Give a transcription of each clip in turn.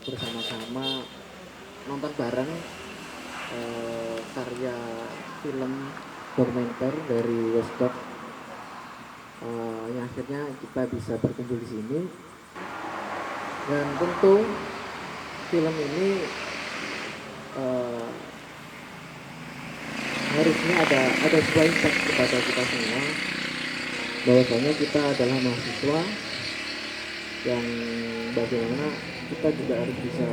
bersama-sama nonton bareng karya film dokumenter dari Westdoc, yang akhirnya kita bisa berkumpul di sini. Dan tentu film ini harusnya ada sebuah impact kepada kita semua, bahwasanya kita adalah mahasiswa yang bagaimana kita juga harus bisa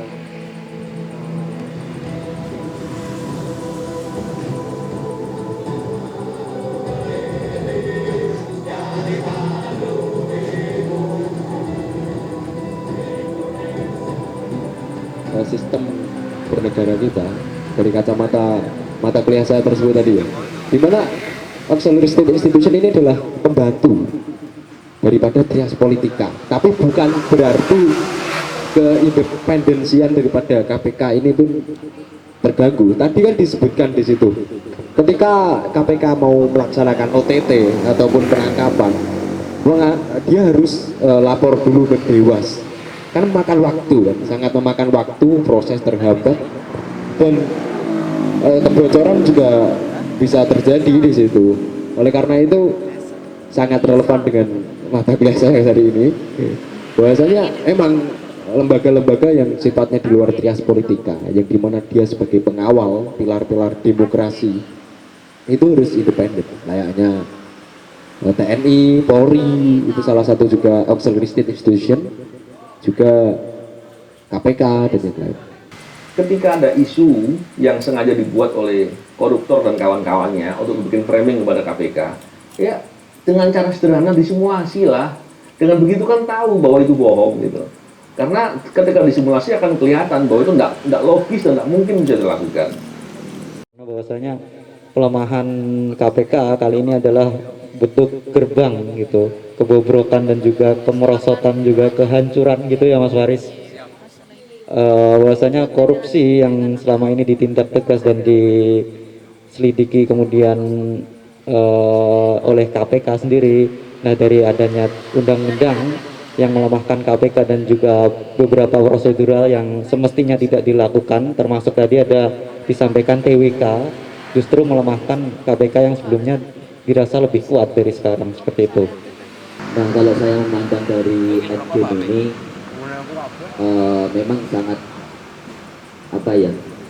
sistem bernegara kita dari kacamata mata kuliah saya tersebut tadi ya, dimana auxiliary state institution ini adalah pembantu daripada trias politika, tapi bukan berarti keindependensian daripada KPK ini pun terganggu. Tadi kan disebutkan di situ, ketika KPK mau melaksanakan OTT ataupun penangkapan, dia harus lapor dulu ke Dewas, kan memakan waktu, kan sangat memakan waktu, proses terhambat, dan kebocoran juga bisa terjadi di situ. Oleh karena itu sangat relevan dengan mata kuliah saya hari ini, bahwasanya emang lembaga-lembaga yang sifatnya di luar trias politika, yang dimana dia sebagai pengawal pilar-pilar demokrasi itu harus independen, layaknya TNI, Polri itu salah satu juga auxiliary state institution, juga KPK dan yang lain. Ketika ada isu yang sengaja dibuat oleh koruptor dan kawan-kawannya untuk bikin framing kepada KPK, ya dengan cara sederhana disimulasi lah. Dengan begitu kan tahu bahwa itu bohong gitu. Karena ketika disimulasi akan kelihatan bahwa itu tidak logis dan tidak mungkin bisa dilakukan. Bahwasanya pelemahan KPK kali ini adalah bentuk gerbang gitu, kebobrokan dan juga kemerosotan, juga kehancuran gitu ya Mas Faris. Bahwasanya korupsi yang selama ini ditindak tegas dan diselidiki kemudian oleh KPK sendiri, nah dari adanya undang-undang yang melemahkan KPK dan juga beberapa prosedural yang semestinya tidak dilakukan, termasuk tadi ada disampaikan TWK, justru melemahkan KPK yang sebelumnya dirasa lebih kuat dari sekarang, seperti itu. Nah, kalau saya memandang dari Endgame ini memang sangat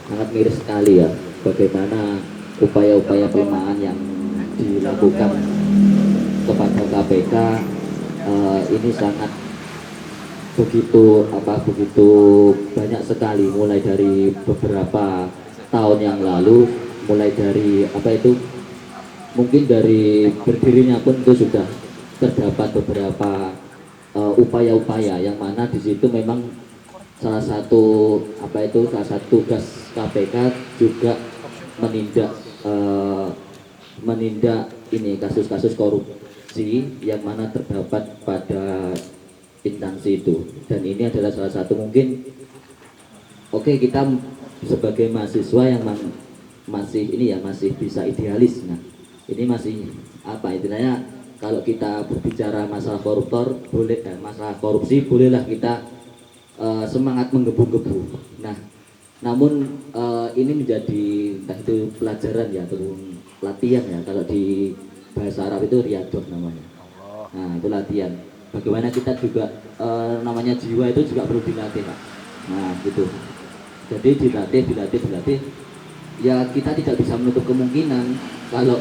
sangat miris sekali ya, bagaimana upaya-upaya pelemahan yang dilakukan kepada KPK ini sangat begitu banyak sekali, mulai dari beberapa tahun yang lalu, mulai dari mungkin dari berdirinya pun itu sudah terdapat beberapa upaya-upaya yang mana di situ memang salah satu tugas KPK juga menindak ini kasus-kasus korupsi yang mana terdapat pada instansi itu. Dan ini adalah salah satu mungkin kita sebagai mahasiswa yang masih bisa idealis. Nah, ini masih istilahnya, kalau kita berbicara masalah masalah korupsi, bolehlah kita semangat menggebu-gebu. Nah, namun ini menjadi entah itu pelajaran ya atau latihan ya, kalau di bahasa Arab itu riyadhah namanya. Nah, itu latihan. Bagaimana kita juga namanya jiwa itu juga perlu dilatih, Pak. Nah, gitu. Jadi dilatih. Ya kita tidak bisa menutup kemungkinan kalau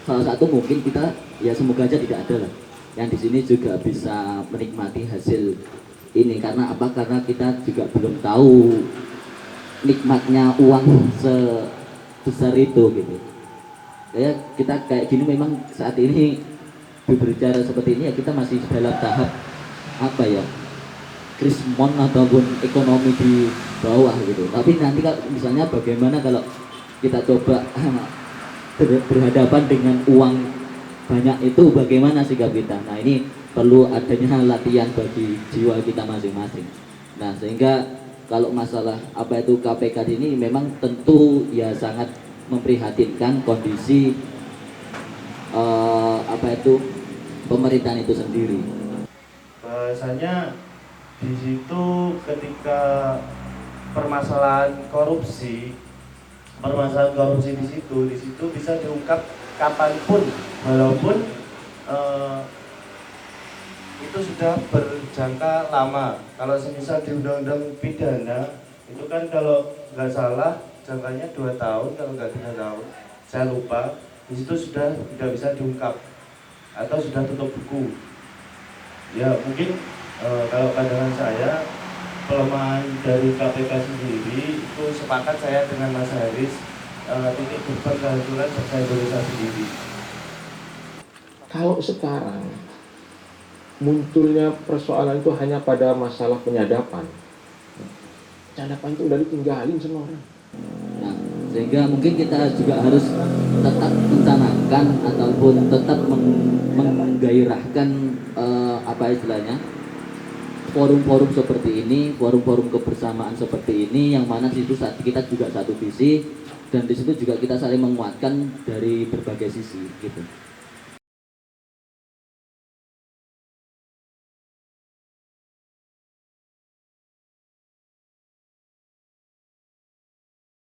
salah satu mungkin kita, ya semoga aja tidak ada lah, yang di sini juga bisa menikmati hasil ini. Karena apa? Karena kita juga belum tahu nikmatnya uang sebesar itu gitu. Ya kita kayak gini memang saat ini berbicara seperti ini ya, kita masih dalam tahap krismon ataupun ekonomi di bawah gitu. Tapi nanti kalau misalnya bagaimana kalau kita coba berhadapan dengan uang banyak itu, bagaimana sikap kita? Nah, ini perlu adanya latihan bagi jiwa kita masing-masing. Nah, sehingga kalau masalah KPK ini memang tentu ya sangat memprihatinkan kondisi pemerintahan itu sendiri. Bahwasanya di situ ketika permasalahan korupsi di situ bisa diungkap kapanpun, walaupun itu sudah berjangka lama. Kalau semisal di undang-undang pidana itu kan kalau nggak salah jangkanya 2 tahun, kalau nggak 3 tahun, saya lupa. Di situ sudah tidak bisa diungkap atau sudah tutup buku. Ya mungkin kalau pandangan saya pelemahan dari KPK sendiri itu sepakat saya dengan Mas Haris, titik beban kehancuran bangsa Indonesia sendiri. Kalau sekarang munculnya persoalan itu hanya pada masalah penyadapan itu udah ditinggalin sama orang. Nah, sehingga mungkin kita juga harus tetap mencanangkan ataupun tetap menggairahkan apa istilahnya, forum-forum seperti ini, forum-forum kebersamaan seperti ini, yang mana di situ kita juga satu visi dan di situ juga kita saling menguatkan dari berbagai sisi gitu.